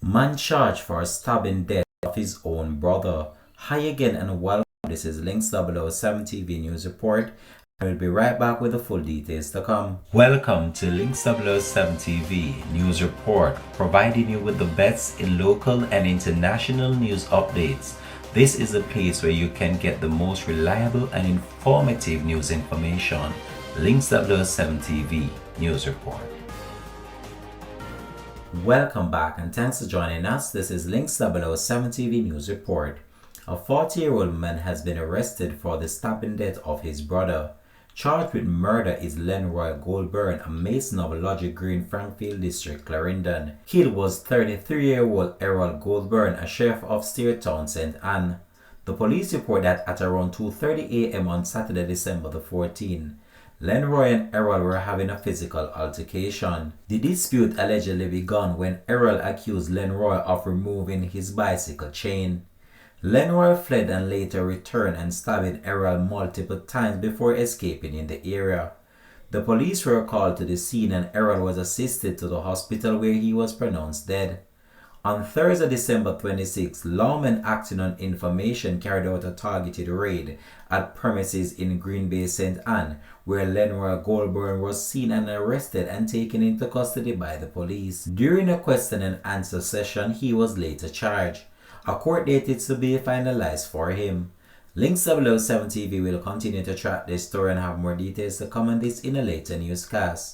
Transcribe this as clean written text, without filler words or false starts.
Man charged for stabbing death of his own brother. Hi again and welcome. This is Links 007 TV News Report. I will be right back with the full details to come. Welcome to Links 007 TV News Report, providing you with the best in local and international news updates. This is a place where you can get the most reliable and informative news information. Links 007 TV News Report. Welcome back and thanks for joining us. This is Links 007 TV News Report. A 40-year-old man has been arrested for the stabbing death of his brother. Charged with murder is Lenroy Goldburn, a mason of Logic Green, Frankfield District, Clarendon. Killed was 33-year-old Errol Goldburn, a sheriff of Steertown, St. Anne. The police report that at around 2:30 a.m. on Saturday, December the 14th, Lenroy and Errol were having a physical altercation. The dispute allegedly began when Errol accused Lenroy of removing his bicycle chain. Lenroy fled and later returned and stabbed Errol multiple times before escaping in the area. The police were called to the scene and Errol was assisted to the hospital where he was pronounced dead. On Thursday, December 26, lawmen acting on information carried out a targeted raid at premises in Green Bay, St. Anne, where Lenroy Goldburn was seen and arrested and taken into custody by the police. During a question and answer session, he was later charged. A court date is to be finalized for him. Links 007 TV will continue to track this story and have more details to come on this in a later newscast.